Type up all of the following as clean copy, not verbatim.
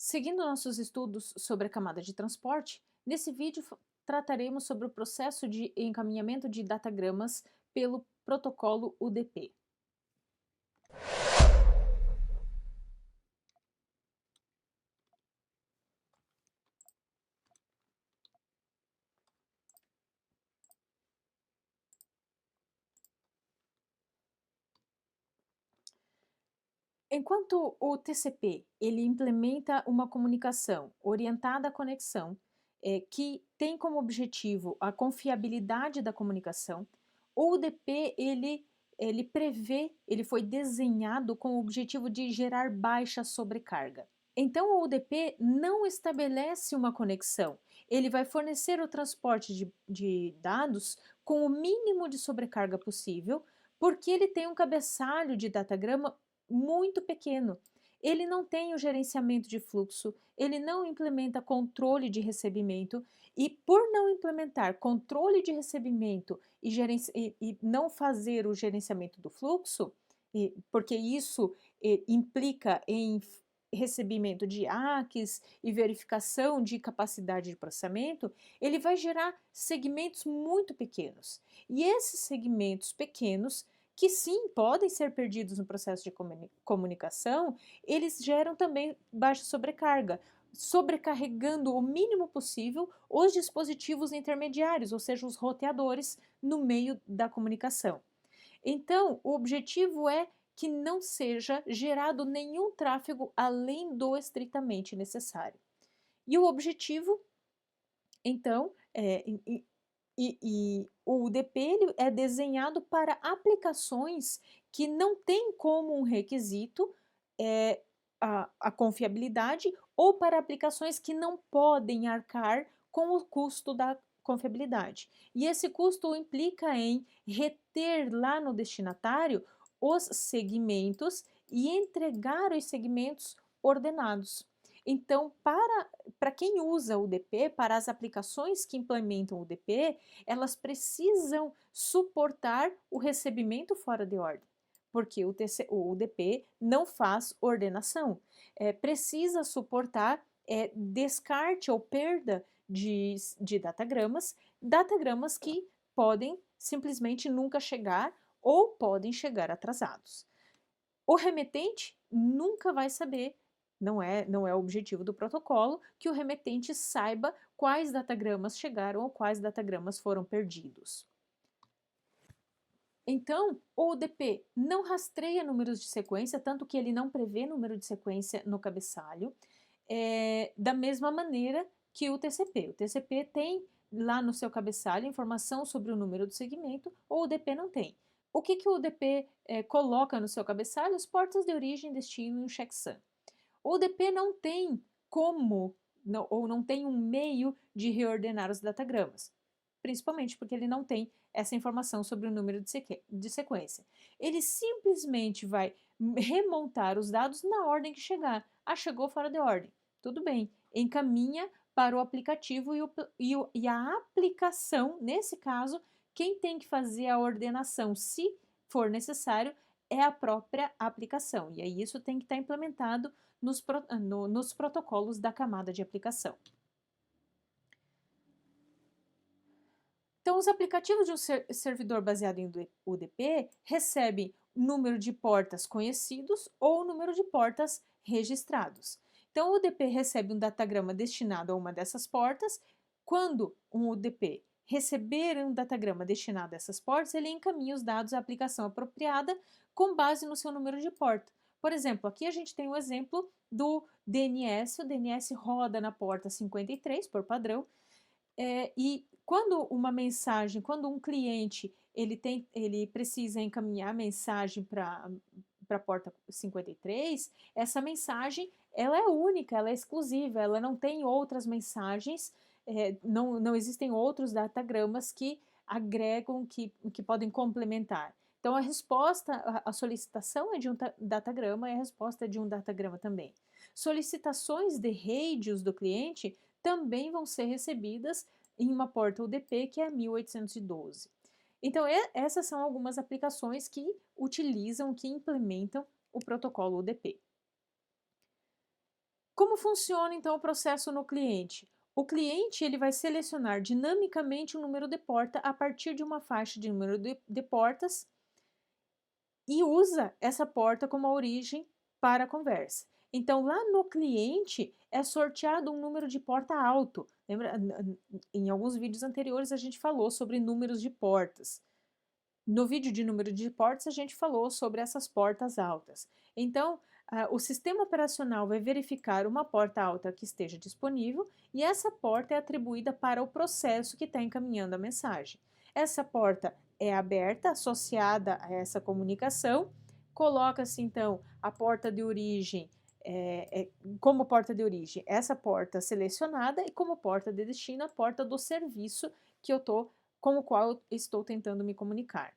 Seguindo nossos estudos sobre a camada de transporte, nesse vídeo trataremos sobre o processo de encaminhamento de datagramas pelo protocolo UDP. Enquanto o TCP ele implementa uma comunicação orientada à conexão, que tem como objetivo a confiabilidade da comunicação, o UDP ele prevê, ele foi desenhado com o objetivo de gerar baixa sobrecarga. Então, o UDP não estabelece uma conexão, ele vai fornecer o transporte de dados com o mínimo de sobrecarga possível, porque ele tem um cabeçalho de datagrama muito pequeno. Ele não tem o gerenciamento de fluxo, ele não implementa controle de recebimento, e por não implementar controle de recebimento e não fazer o gerenciamento do fluxo, porque isso implica em recebimento de ACKs e verificação de capacidade de processamento, ele vai gerar segmentos muito pequenos. E esses segmentos pequenos, que sim podem ser perdidos no processo de comunicação, eles geram também baixa sobrecarga, sobrecarregando o mínimo possível os dispositivos intermediários, ou seja, os roteadores, no meio da comunicação. Então, o objetivo é que não seja gerado nenhum tráfego além do estritamente necessário. E o objetivo, então, o UDP ele é desenhado para aplicações que não têm como um requisito a confiabilidade, ou para aplicações que não podem arcar com o custo da confiabilidade. E esse custo implica em reter lá no destinatário os segmentos e entregar os segmentos ordenados. Então, para quem usa o UDP, para as aplicações que implementam o UDP, elas precisam suportar o recebimento fora de ordem, porque o UDP não faz ordenação. Precisa suportar descarte ou perda de datagramas que podem simplesmente nunca chegar ou podem chegar atrasados. O remetente nunca vai saber, não é o objetivo do protocolo, que o remetente saiba quais datagramas chegaram ou quais datagramas foram perdidos. Então, o UDP não rastreia números de sequência, tanto que ele não prevê número de sequência no cabeçalho, da mesma maneira que o TCP. O TCP tem lá no seu cabeçalho informação sobre o número do segmento, ou o UDP não tem. O que o UDP coloca no seu cabeçalho? As portas de origem, destino e um checksum. O UDP não tem como, ou não tem um meio de reordenar os datagramas, principalmente porque ele não tem essa informação sobre o número de sequência. Ele simplesmente vai remontar os dados na ordem que chegar. Ah, chegou fora de ordem. Tudo bem, encaminha para o aplicativo e a aplicação, nesse caso, quem tem que fazer a ordenação, se for necessário, é a própria aplicação. E aí isso tem que estar implementado nos protocolos da camada de aplicação. Então, os aplicativos de um servidor baseado em UDP recebem número de portas conhecidos ou número de portas registrados. Então, o UDP recebe um datagrama destinado a uma dessas portas. Quando um UDP receber um datagrama destinado a essas portas, ele encaminha os dados à aplicação apropriada com base no seu número de porta. Por exemplo, aqui a gente tem o exemplo do DNS. O DNS roda na porta 53, por padrão, e quando um cliente ele precisa encaminhar a mensagem para a porta 53, essa mensagem ela é única, ela é exclusiva, ela não tem outras mensagens, não existem outros datagramas que agregam, que podem complementar. Então, a resposta, a solicitação é de um datagrama e a resposta é de um datagrama também. Solicitações de radios do cliente também vão ser recebidas em uma porta UDP que é 1812. Então, essas são algumas aplicações que utilizam, que implementam o protocolo UDP. Como funciona então o processo no cliente? O cliente ele vai selecionar dinamicamente o número de porta a partir de uma faixa de número de portas e usa essa porta como a origem para a conversa. Então, lá no cliente é sorteado um número de porta alto. Lembra? Em alguns vídeos anteriores a gente falou sobre números de portas. No vídeo de número de portas, a gente falou sobre essas portas altas. Então, o sistema operacional vai verificar uma porta alta que esteja disponível e essa porta é atribuída para o processo que está encaminhando a mensagem. Essa porta é aberta, associada a essa comunicação, coloca-se então a porta de origem como porta de origem, essa porta selecionada e como porta de destino, a porta do serviço que eu estou com o qual eu estou tentando me comunicar.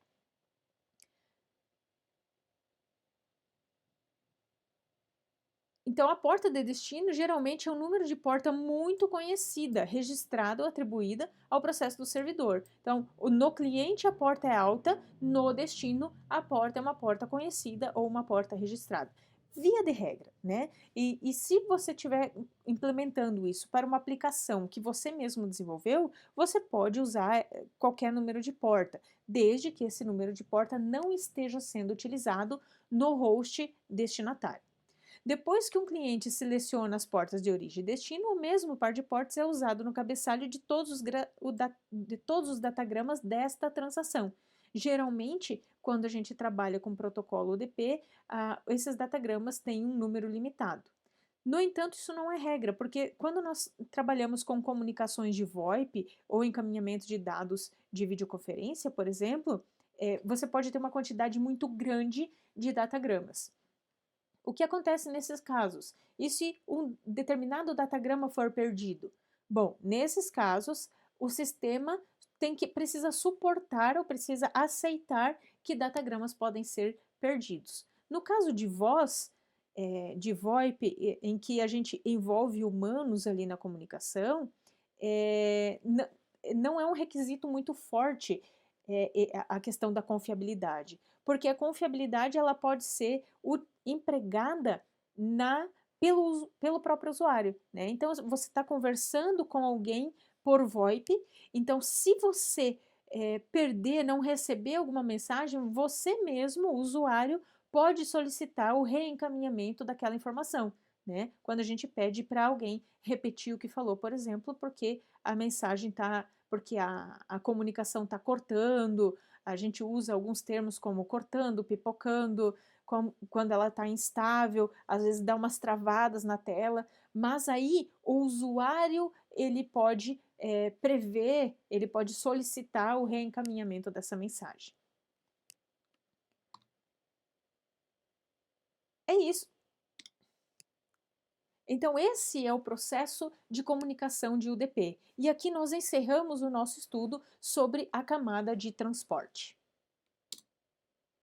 Então, a porta de destino geralmente é um número de porta muito conhecida, registrada ou atribuída ao processo do servidor. Então, no cliente a porta é alta, no destino a porta é uma porta conhecida ou uma porta registrada. Via de regra, né? E se você estiver implementando isso para uma aplicação que você mesmo desenvolveu, você pode usar qualquer número de porta, desde que esse número de porta não esteja sendo utilizado no host destinatário. Depois que um cliente seleciona as portas de origem e destino, o mesmo par de portas é usado no cabeçalho de todos os datagramas desta transação. Geralmente, quando a gente trabalha com protocolo UDP, esses datagramas têm um número limitado. No entanto, isso não é regra, porque quando nós trabalhamos com comunicações de VoIP ou encaminhamento de dados de videoconferência, por exemplo, você pode ter uma quantidade muito grande de datagramas. O que acontece nesses casos? E se um determinado datagrama for perdido? Bom, nesses casos, o sistema precisa suportar ou precisa aceitar que datagramas podem ser perdidos. No caso de voz, de VoIP, em que a gente envolve humanos ali na comunicação, não é um requisito muito forte a questão da confiabilidade, porque a confiabilidade ela pode ser empregada pelo próprio usuário, né? Então você está conversando com alguém por VoIP, então se você perder, não receber alguma mensagem, você mesmo, o usuário, pode solicitar o reencaminhamento daquela informação, né? Quando a gente pede para alguém repetir o que falou, por exemplo, porque a mensagem está, porque a comunicação está cortando, a gente usa alguns termos como cortando, pipocando, quando ela está instável, às vezes dá umas travadas na tela, mas aí o usuário ele pode prever, ele pode solicitar o reencaminhamento dessa mensagem. É isso. Então, esse é o processo de comunicação de UDP. E aqui nós encerramos o nosso estudo sobre a camada de transporte.